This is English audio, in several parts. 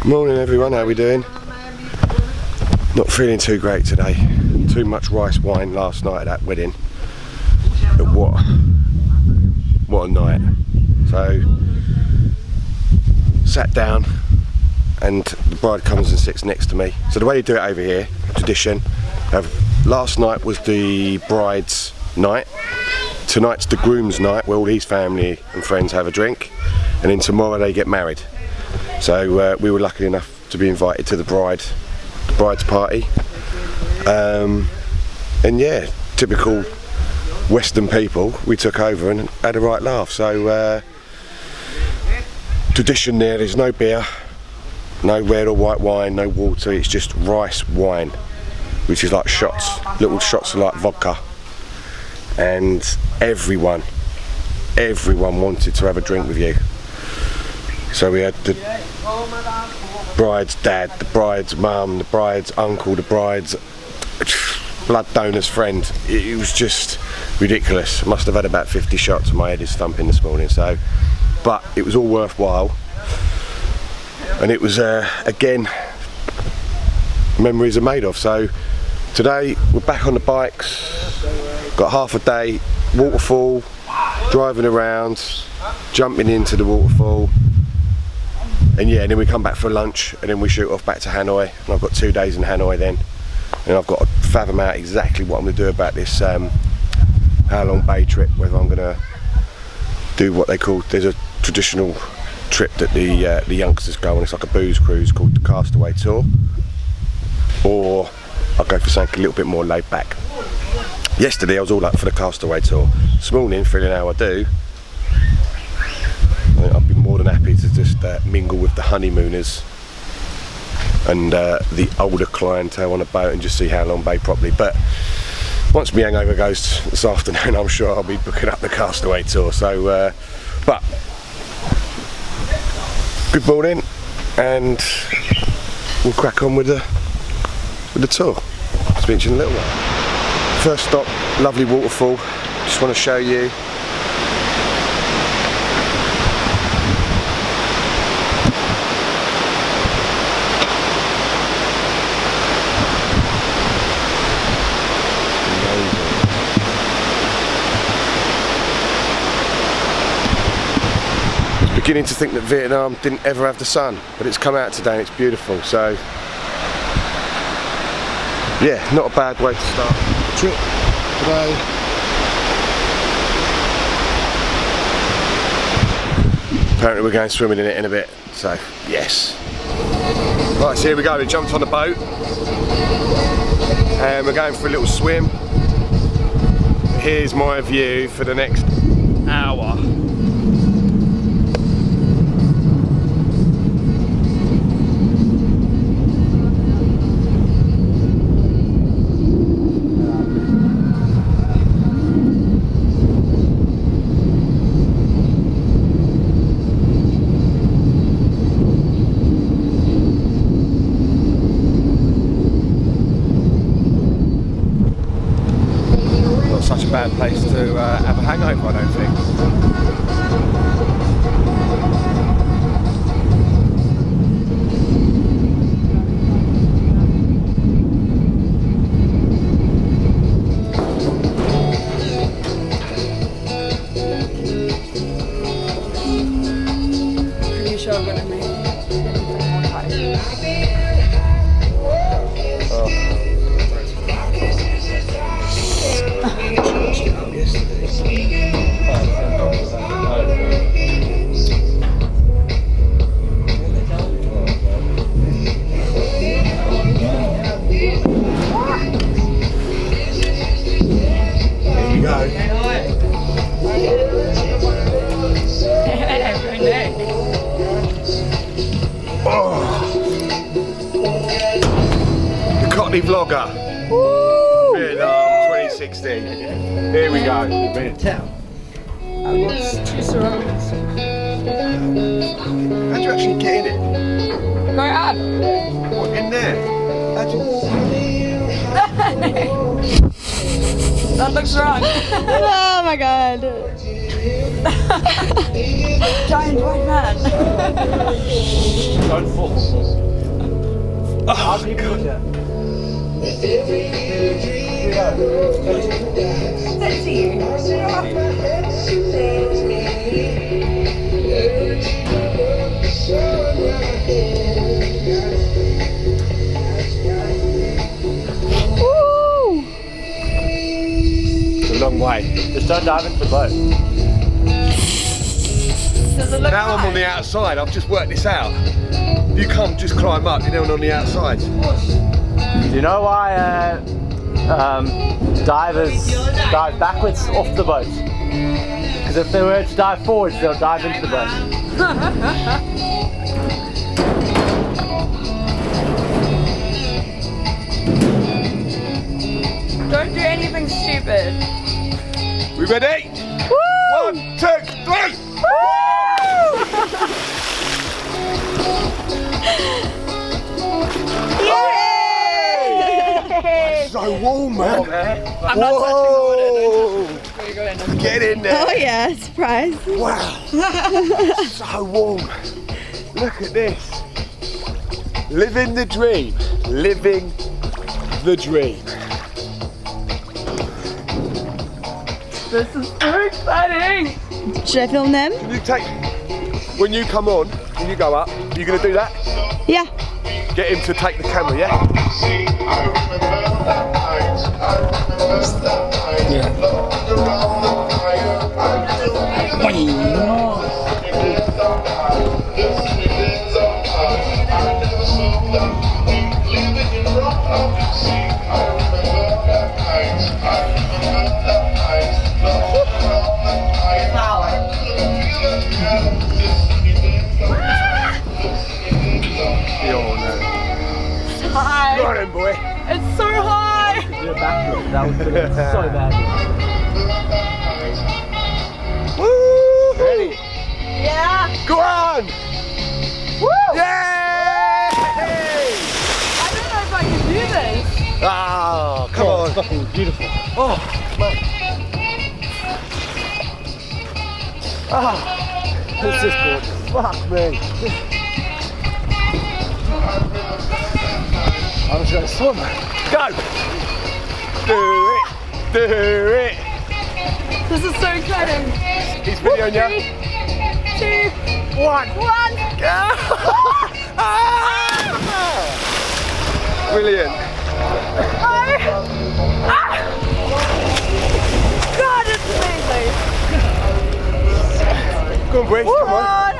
Morning everyone, how we doing? Not feeling too great today. Too much rice wine last night at that wedding. But what a night. So, sat down and the bride comes and sits next to me. So the way you do it over here, tradition, last night was the bride's night. Tonight's the groom's night where all his family and friends have a drink. And then tomorrow they get married. So we were lucky enough to be invited to the bride's party. And yeah, typical Western people, we took over and had a right laugh. So tradition there's no beer, no red or white wine, no water, it's just rice wine, which is like shots, little shots like vodka. And everyone wanted to have a drink with you. So we had the bride's dad, the bride's mum, the bride's uncle, the bride's blood donor's friend. It was just ridiculous. I must have had about 50 shots and my head is thumping this morning. So, but it was all worthwhile. And it was, again, memories are made of. So today we're back on the bikes, got half a day, waterfall, driving around, jumping into the waterfall. And yeah, and then we come back for lunch and then we shoot off back to Hanoi. And I've got 2 days in Hanoi then. And I've got to fathom out exactly what I'm going to do about this Halong Bay trip, whether I'm going to do what they call, there's a traditional trip that the youngsters go on, it's like a booze cruise called the Castaway Tour, or I'll go for something a little bit more laid back. Yesterday I was all up for the Castaway Tour. This morning, feeling how I do, I'd be more than happy to just mingle with the honeymooners and the older clientele on a boat and just see Halong Bay properly. But once my hangover goes this afternoon, I'm sure I'll be booking up the Castaway Tour. So, but good morning, and we'll crack on with the tour. Speak to you in a little while. First stop, lovely waterfall. Just want to show you. Beginning to think that Vietnam didn't ever have the sun, but it's come out today and it's beautiful. So yeah, not a bad way to start the trip today. Apparently we're going swimming in it in a bit, so yes. Right, so here we go, we jumped on the boat and we're going for a little swim. Here's my view for the next hour. Such a bad place to have a hangover, I don't think. Pretty sure I'm gonna make Vlogger. Woo! Vietnam 2016. Here we go. I lost 2 surroundings. How'd you actually get in it? Go on. What, in there? How'd you... That looks wrong. Oh my god. Giant white man. Don't fall. Oh my God. It's a long way. Just don't dive into the boat. Does it look Now I'm on the outside, I've just worked this out. You can't just climb up, you're on the outside. Do you know why divers dive backwards off the boat? Because if they were to dive forwards, they'll dive into the boat. Don't do anything stupid. We ready? Woo! 1, 2, 3! Yay! So warm, man. I'm not touching the water. Get in there. Oh yeah, surprise. Wow. So warm. Look at this. Living the dream. Living the dream. This is so exciting. Should I film them? Can you take, when you come on, when you go up, you gonna do that? Yeah. Get him to take the camera, yeah? Hi. Go on then, boy. It's so high. You're backwards. That was going to be so bad. Woo! Ready? Yeah. Go on! Woo! Yay! I don't know if I can do this. Ah, come on. It's fucking beautiful. Oh, man. Ah, This is gorgeous. fuck me. I'm just going to swim. Go! Do it! Do it! This is so exciting. He's videoing you. 3, 2, 1. Brilliant. God, it's amazing. Come on, Bridge, come on.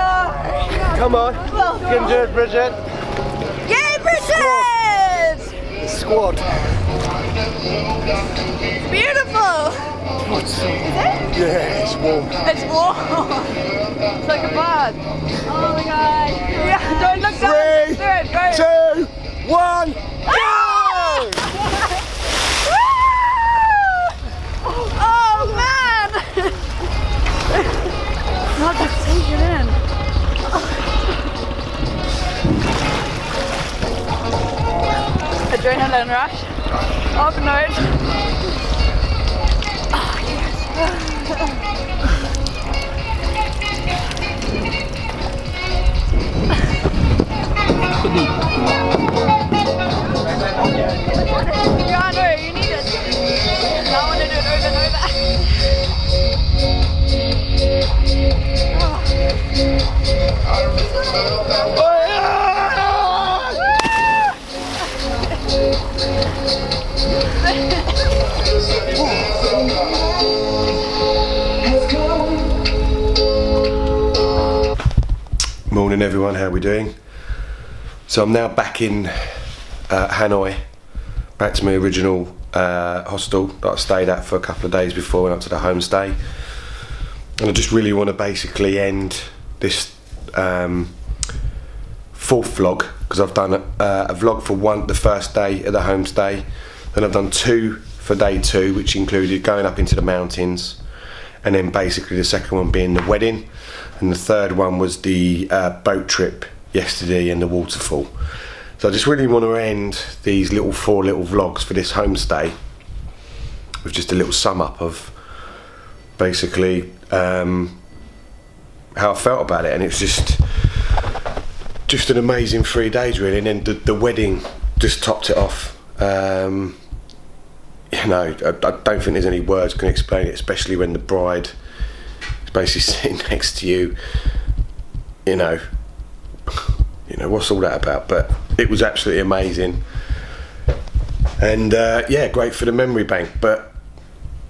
Come on. You can do it, Bridget. Yay, Bridget! The squad. Beautiful. What's Is it? Yeah, it's warm. It's warm. It's like a bug. Oh my god. Yeah, don't look down. 3, Do it, go. 2, 1, go! Oh man! Not just take it in. Adrenaline rush. Off note. Oh yes. Yeah, no, you need it. I want to do it over and over. Morning everyone, how are we doing? So I'm now back in Hanoi, back to my original hostel that I stayed at for a couple of days before I went up to the homestay. And I just really want to basically end this fourth vlog, because I've done a vlog for the first day at the homestay, then I've done 2 for day 2, which included going up into the mountains, and then basically the second one being the wedding, and the third one was the boat trip yesterday and the waterfall. So I just really want to end these 4 little vlogs for this homestay with just a little sum up of basically how I felt about it, and it's just just an amazing 3 days really, and then the wedding just topped it off. You know, I don't think there's any words can explain it, especially when the bride is basically sitting next to you. You know what's all that about? But it was absolutely amazing, and yeah, great for the memory bank. But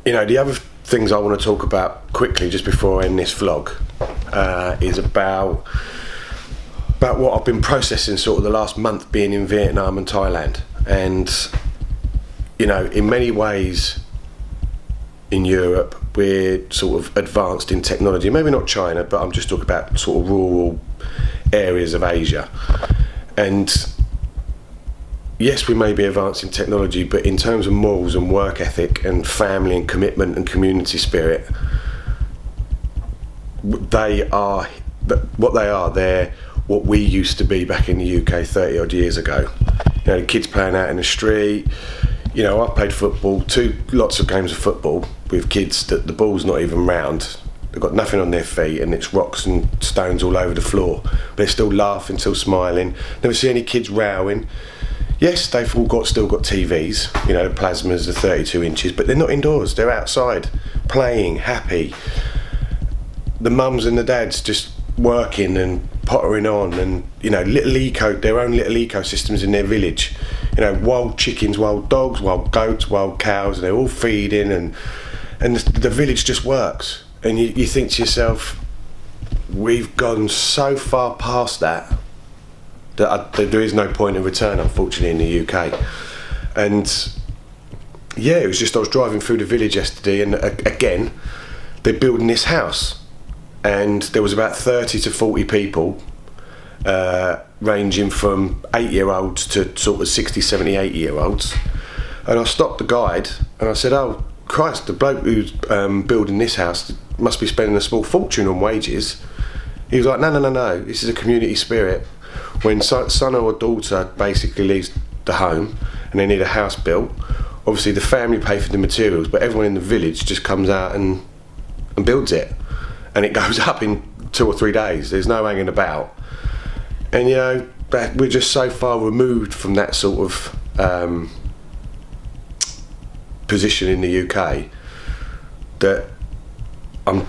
you know, the other things I want to talk about quickly just before I end this vlog is about what I've been processing sort of the last month being in Vietnam and Thailand. And you know, in many ways in Europe we're sort of advanced in technology, maybe not China, but I'm just talking about sort of rural areas of Asia. And yes, we may be advanced in technology, but in terms of morals and work ethic and family and commitment and community spirit, they're what we used to be back in the UK 30 odd years ago. You know, the kids playing out in the street. You know, I've played football, lots of games of football with kids that the ball's not even round. They've got nothing on their feet and it's rocks and stones all over the floor. But they're still laughing, still smiling. Never see any kids rowing. Yes, they've all still got TVs, you know, plasmas are 32 inches, but they're not indoors. They're outside, playing, happy. The mums and the dads just working and pottering on, and you know, their own little ecosystems in their village. You know, wild chickens, wild dogs, wild goats, wild cows, and they're all feeding, and the village just works. And you think to yourself, we've gone so far past that there is no point of return, unfortunately, in the UK. And yeah, it was just, I was driving through the village yesterday, and again, they're building this house, and there was about 30 to 40 people, ranging from 8-year-olds to sort of 60, 70, 80-year-olds. And I stopped the guide and I said, oh Christ, the bloke who's building this house must be spending a small fortune on wages. He was like, no, this is a community spirit. When son or daughter basically leaves the home and they need a house built, obviously the family pay for the materials, but everyone in the village just comes out and builds it, and it goes up in 2 or 3 days. There's no hanging about. And you know, we're just so far removed from that sort of position in the UK that I'm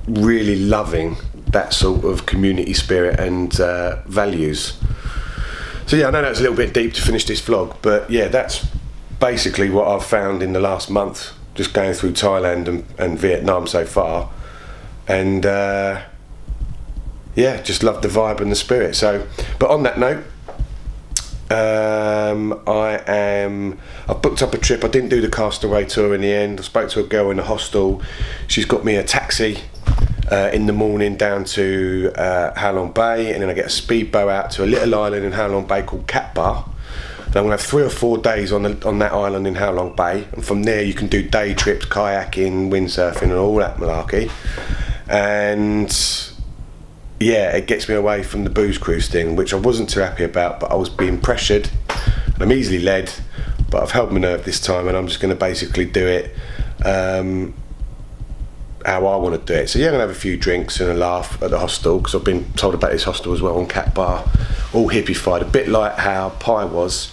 really loving that sort of community spirit and values. So yeah, I know that's a little bit deep to finish this vlog, but yeah, that's basically what I've found in the last month, just going through Thailand and Vietnam so far. And yeah, just love the vibe and the spirit. So, but on that note, I've booked up a trip. I didn't do the Castaway tour in the end. I spoke to a girl in a hostel. She's got me a taxi in the morning down to Halong Bay, and then I get a speedboat out to a little island in Halong Bay called Cat Bar. And I'm gonna have 3 or 4 days on that island in Halong Bay, and from there you can do day trips, kayaking, windsurfing, and all that malarkey. And yeah, it gets me away from the booze cruise thing, which I wasn't too happy about, but I was being pressured and I'm easily led, but I've held my nerve this time, and I'm just going to basically do it how I want to do it. So yeah, I'm going to have a few drinks and a laugh at the hostel, because I've been told about this hostel as well on Cat Bar, all hippified, a bit like how Pai was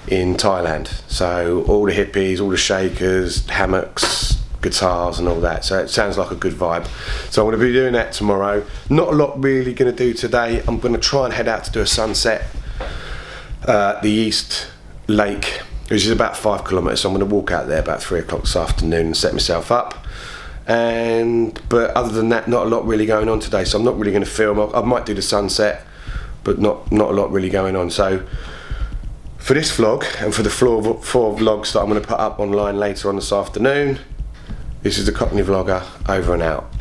in Thailand. So all the hippies, all the shakers, hammocks, guitars and all that. So it sounds like a good vibe. So I'm going to be doing that tomorrow. Not a lot really going to do today. I'm going to try and head out to do a sunset at the East Lake, which is about 5 kilometres. So I'm going to walk out there about 3 o'clock this afternoon and set myself up. But other than that, not a lot really going on today. So I'm not really going to film. I might do the sunset, but not a lot really going on. So for this vlog and for the 4 vlogs that I'm going to put up online later on this afternoon, this is the Cockney Vlogger, over and out.